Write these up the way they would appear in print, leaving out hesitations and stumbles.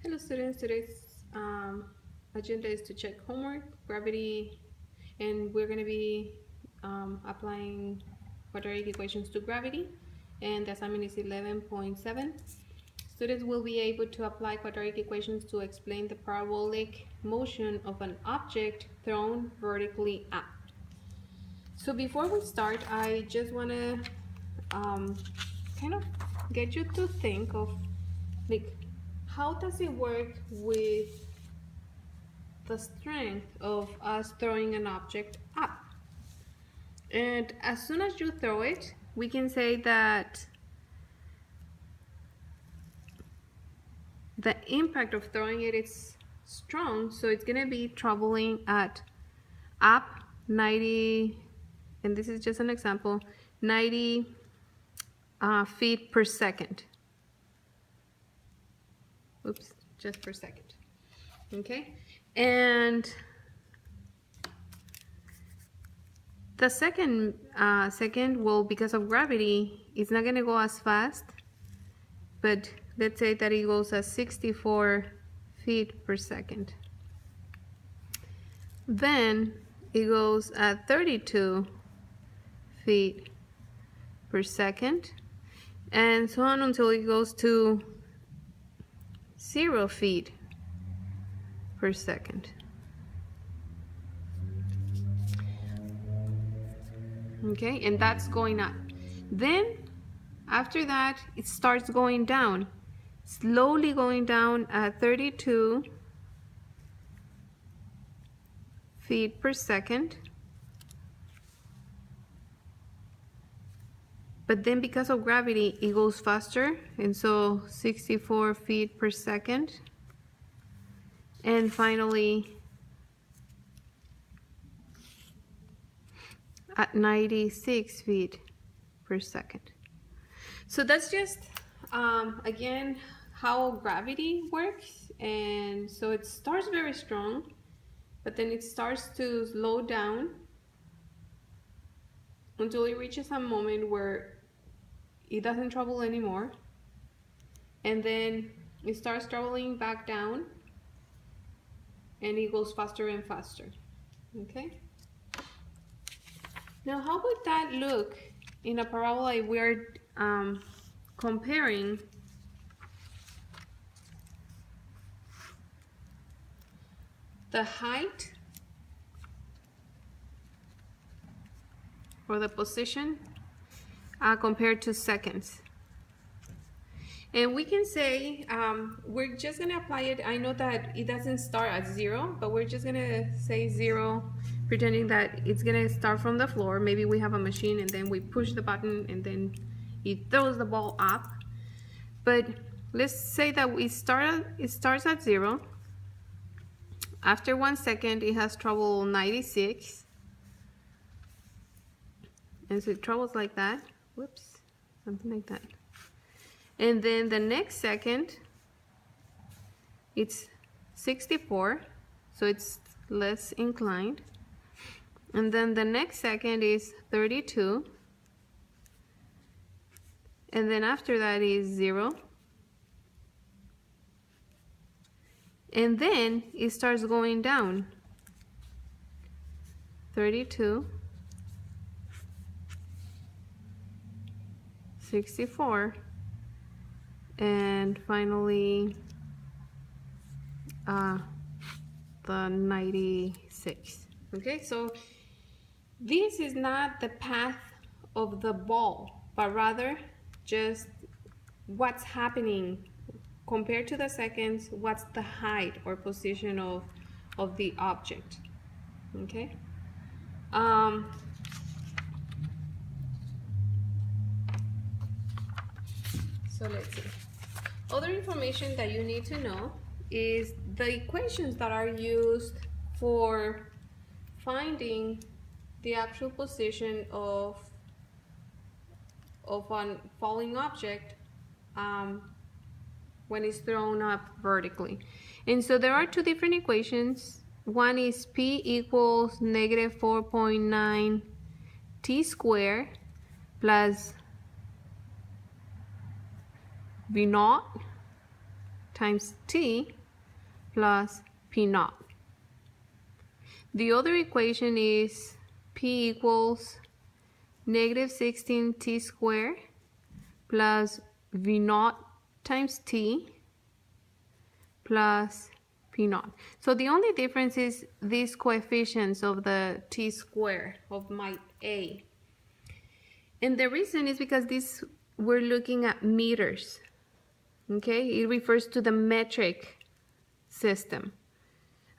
Hello students, today's agenda is to check homework, gravity, and we're going to be applying quadratic equations to gravity, and the assignment is 11.7. Students will be able to apply quadratic equations to explain the parabolic motion of an object thrown vertically up. So before we start, I just want to kind of get you to think of like how does it work with the strength of us throwing an object up. And as soon as you throw it, we can say that the impact of throwing it is strong, so it's gonna be traveling at up 90, and this is just an example, 90 feet per second. Oops, just per second. Okay, and the second will, because of gravity, it's not gonna go as fast, but let's say that it goes at 64 feet per second. Then it goes at 32 feet per second, and so on until it goes to 0 feet per second. Okay, and that's going up. Then after that, it starts going down, slowly going down at 32 feet per second. But then because of gravity, it goes faster, and so 64 feet per second. And finally, at 96 feet per second. So that's just, again, how gravity works. And so it starts very strong, but then it starts to slow down until it reaches a moment where it doesn't travel anymore. And then it starts traveling back down, and it goes faster and faster. Okay? Now, how would that look in a parabola if we are comparing the height or the position compared to seconds? And we can say, we're just gonna apply it. I know that it doesn't start at 0, but we're just gonna say 0, pretending that it's gonna start from the floor. Maybe we have a machine and then we push the button and then it throws the ball up. But let's say that it starts at 0. After 1 second, it has traveled 96. And so it travels like that. Whoops, something like that. And then the next second, it's 64, so it's less inclined. And then the next second is 32. And then after that is 0. And then it starts going down. 32, 64, and finally the 96. Okay, so this is not the path of the ball, but rather just what's happening compared to the seconds, what's the height or position of the object. Okay. So let's see. Other information that you need to know is the equations that are used for finding the actual position of a falling object when it's thrown up vertically. And so there are two different equations. One is P equals negative 4.9 t squared plus V naught times t plus p naught. The other equation is p equals negative 16t squared plus v naught times t plus p naught. So the only difference is these coefficients of the t squared of my a. And the reason is because this, we're looking at meters. Okay, it refers to the metric system.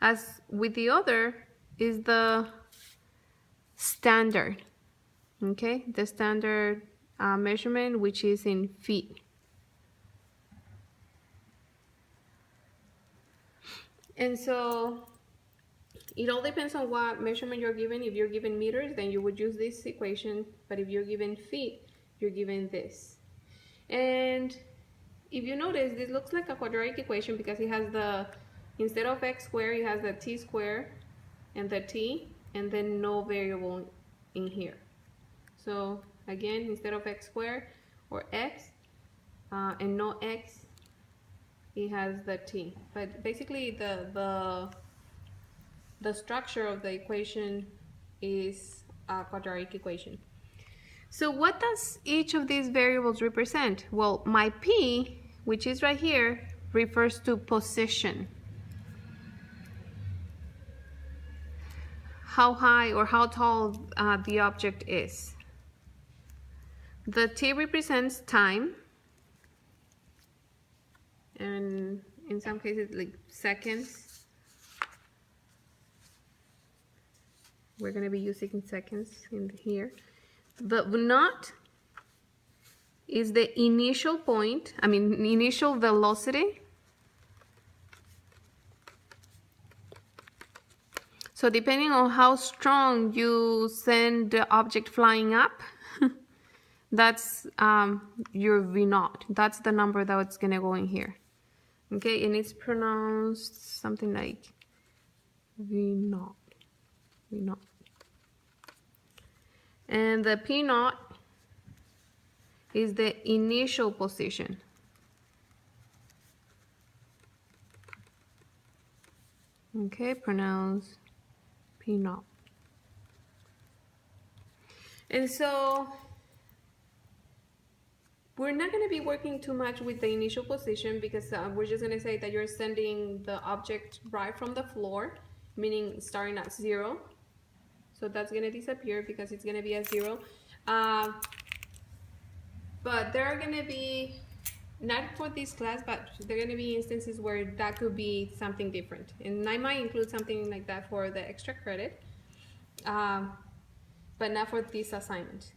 As with the other is the standard. Okay, the standard measurement, which is in feet. And so it all depends on what measurement you're given. If you're given meters, then you would use this equation, but if you're given feet, you're given this. And if you notice, this looks like a quadratic equation because it has the, instead of x squared, it has the t squared and the t, and then no variable in here. So again, instead of x squared or x and no x, it has the t. But basically the structure of the equation is a quadratic equation. So what does each of these variables represent? Well, my p, which is right here, refers to position. How high or how tall the object is. The t represents time, and in some cases like seconds. We're going to be using seconds in here. The naught is the initial point, initial velocity. So depending on how strong you send the object flying up, that's your V naught. That's the number that's gonna go in here. Okay, and it's pronounced something like V naught. V naught. And the P naught is the initial position. Okay, pronounced P naught. And so we're not going to be working too much with the initial position because we're just going to say that you're sending the object right from the floor, meaning starting at 0. So that's going to disappear because it's going to be at 0. But there are going to be, not for this class, but there are going to be instances where that could be something different. And I might include something like that for the extra credit, but not for this assignment.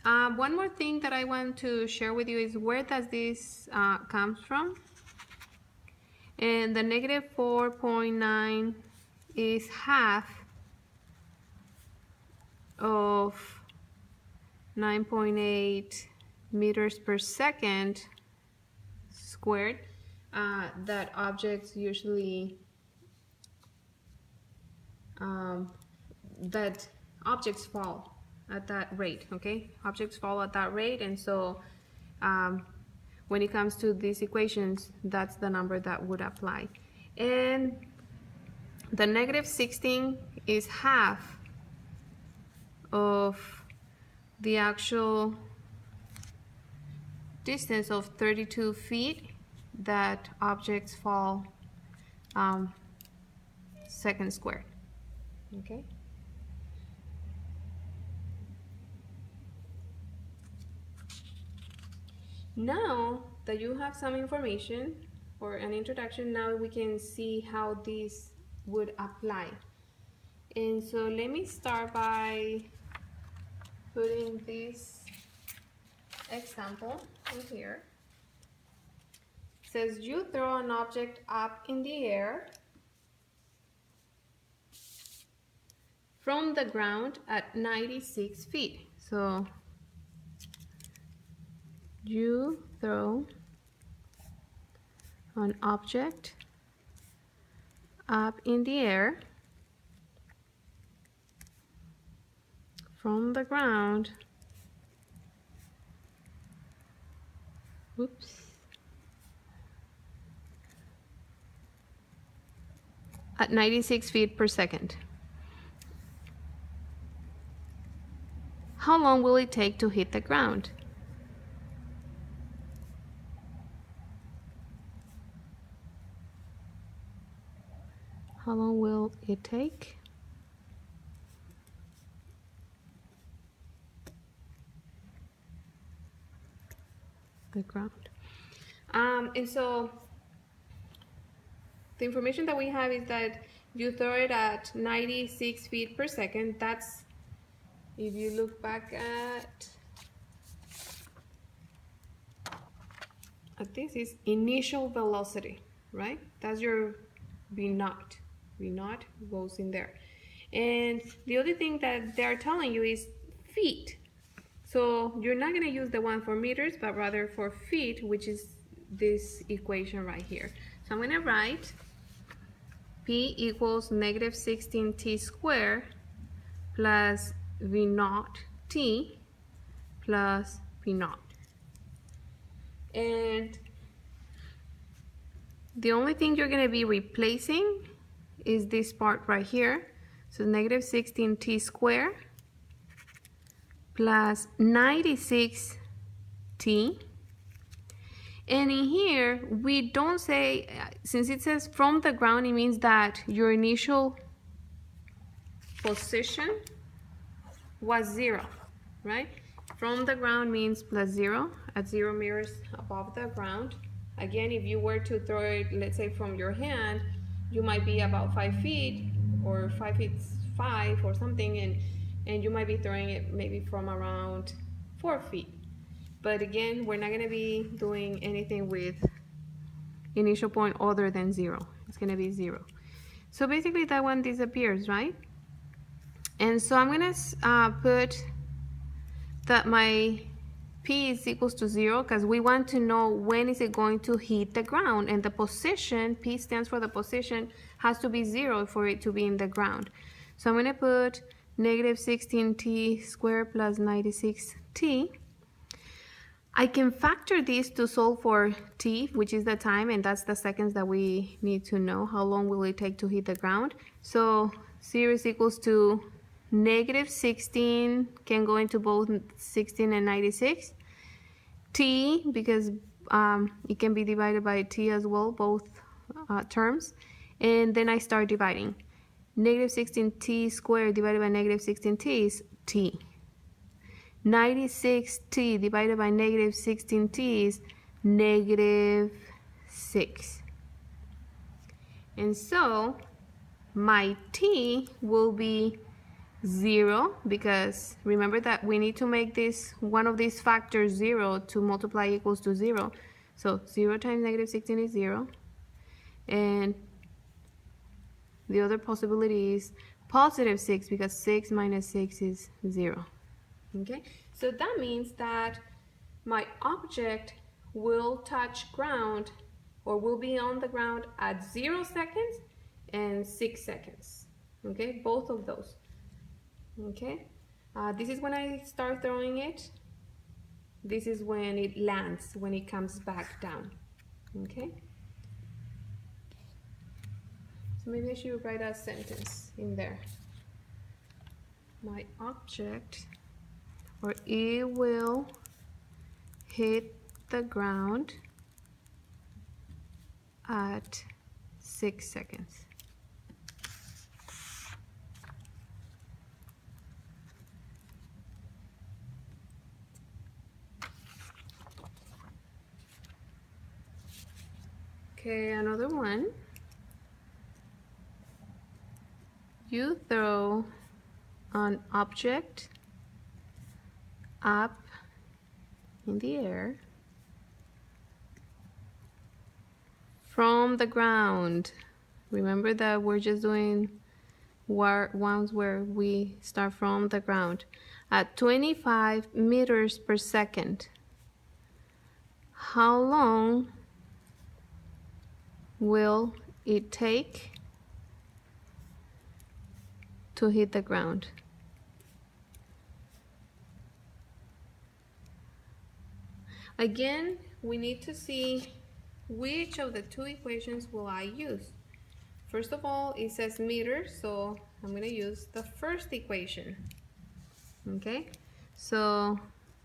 One more thing that I want to share with you is where does this comes from? And the negative 4.9 is half of 9.8 meters per second squared that objects usually that objects fall at that rate. Okay, objects fall at that rate, and so when it comes to these equations, that's the number that would apply. And the negative 16 is half of the actual distance of 32 feet that objects fall second squared. Okay. Now that you have some information or an introduction, now we can see how this would apply. And so let me start by putting this example in here. It says you throw an object up in the air from the ground at 96 feet. So you throw an object up in the air from the ground, at 96 feet per second. How long will it take to hit the ground? How long will it take? The ground. And so the information that we have is that you throw it at 96 feet per second. That's, if you look back at this is initial velocity, right? That's your V naught. V naught goes in there. And the other thing that they're telling you is feet. So you're not going to use the one for meters, but rather for feet, which is this equation right here. So I'm going to write P equals negative 16t squared plus V naught t plus P naught. And the only thing you're going to be replacing is this part right here. So negative 16t squared plus 96t. And in here, we don't say, since it says from the ground, it means that your initial position was 0, right? From the ground means plus 0 at 0 meters above the ground. Again, if you were to throw it, let's say from your hand, you might be about 5 feet or 5 feet 5 or something, and you might be throwing it maybe from around 4 feet. But again, we're not going to be doing anything with initial point other than 0. It's going to be 0. So basically that one disappears, right? And so I'm going to put that my P is equals to 0 because we want to know when is it going to hit the ground, and the position, P stands for the position, has to be 0 for it to be in the ground. So I'm going to put negative 16t squared plus 96t. I can factor this to solve for t, which is the time, and that's the seconds that we need to know. How long will it take to hit the ground? So 0 is equals to negative 16 can go into both 16 and 96. T, because it can be divided by t as well, both terms. And then I start dividing. Negative 16t squared divided by negative 16t is t. 96t divided by negative 16t is negative 6. And so my t will be 0, because remember that we need to make this one of these factors 0 to multiply equals to 0. So 0 times negative 16 is 0. And the other possibility is positive 6, because 6 minus 6 is 0. Okay, so that means that my object will touch ground, or will be on the ground at 0 seconds and 6 seconds. Okay, both of those. Okay, this is when I start throwing it. This is when it lands, when it comes back down. Okay, so maybe I should write a sentence in there. My object, or it will hit the ground at 6 seconds. Okay, another one. You throw an object up in the air from the ground. Remember that we're just doing ones where we start from the ground at 25 meters per second. How long will it take to hit the ground? Again, we need to see which of the two equations will I use. first of all, it says meters, so I'm going to use the first equation. Okay, so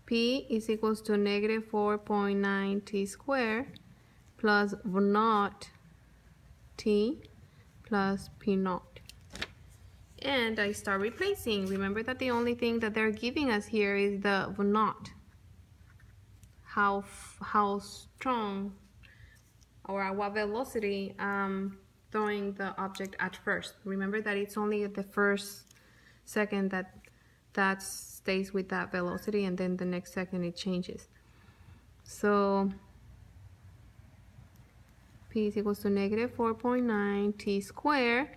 P is equals to negative 4.9 t squared plus V naught t plus P naught. And I start replacing. Remember that the only thing that they're giving us here is the V naught. How strong or at what velocity throwing the object at first. Remember that it's only at the first second that stays with that velocity, and then the next second it changes. So P is equals to negative 4.9 t squared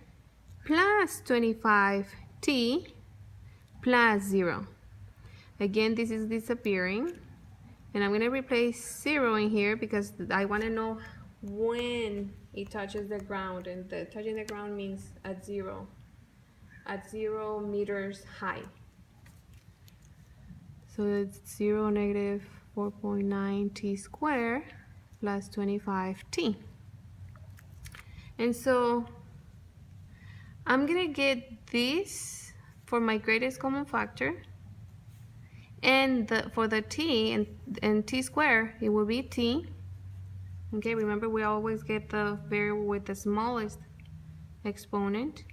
plus 25 t plus 0. Again, this is disappearing, and I'm going to replace 0 in here because I want to know when it touches the ground, and the touching the ground means at 0 meters high. So it's 0 negative 4.9 t squared plus 25 t. And so I'm gonna get this for my greatest common factor, and for the t and t squared, it will be t. Okay, remember we always get the variable with the smallest exponent.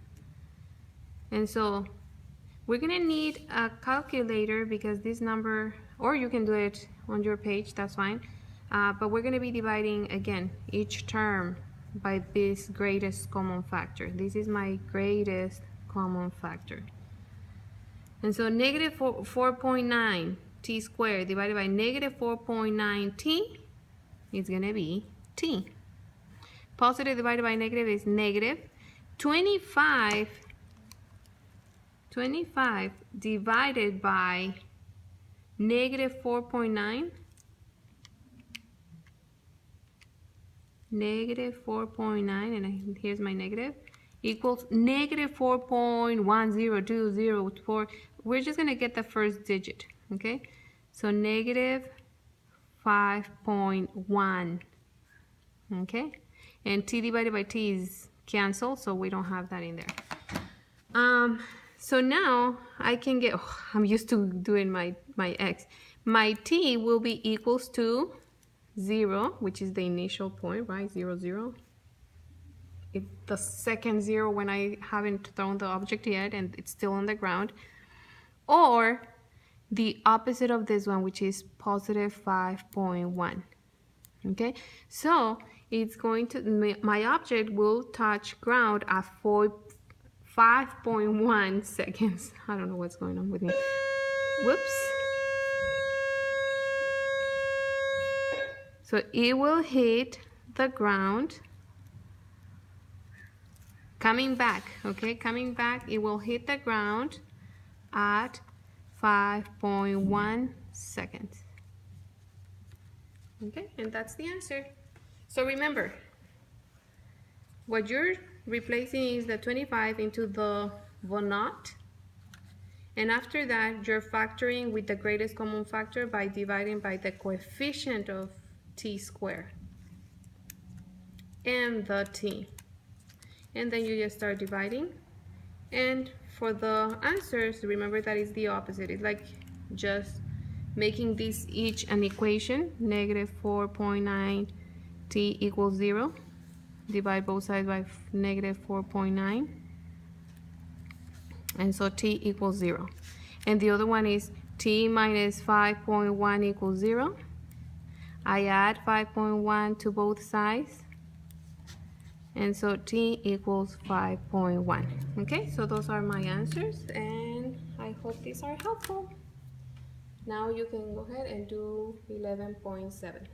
And so we're gonna need a calculator because this number, or you can do it on your page, that's fine. But we're gonna be dividing again each term by this greatest common factor. This is my greatest common factor. And so negative 4.9 t squared divided by negative 4.9 t is gonna be t. Positive divided by negative is negative. 25 divided by negative 4.9, and here's my negative, equals negative 4.10204. We're just going to get the first digit, okay? So negative 5.1, okay? And t divided by t is canceled, so we don't have that in there. So now I can get, I'm used to doing my x. My t will be equals to 0, which is the initial point, right? 0, 0. It's the second 0 when I haven't thrown the object yet and it's still on the ground. Or the opposite of this one, which is positive 5.1. Okay, so it's going to, my object will touch ground at 5.1 seconds. I don't know what's going on with me. Whoops. So it will hit the ground. Coming back, okay? Coming back, it will hit the ground at 5.1 seconds. Okay, and that's the answer. So remember, what you're replacing is the 25 into the V naught, and after that you're factoring with the greatest common factor by dividing by the coefficient of t squared and the t, and then you just start dividing. And for the answers, remember that is the opposite. It's like just making this each an equation. Negative 4.9 t equals 0. Divide both sides by negative 4.9, and so t equals 0. And the other one is t minus 5.1 equals 0. I add 5.1 to both sides, and so t equals 5.1. Okay, so those are my answers, and I hope these are helpful. Now you can go ahead and do 11.7.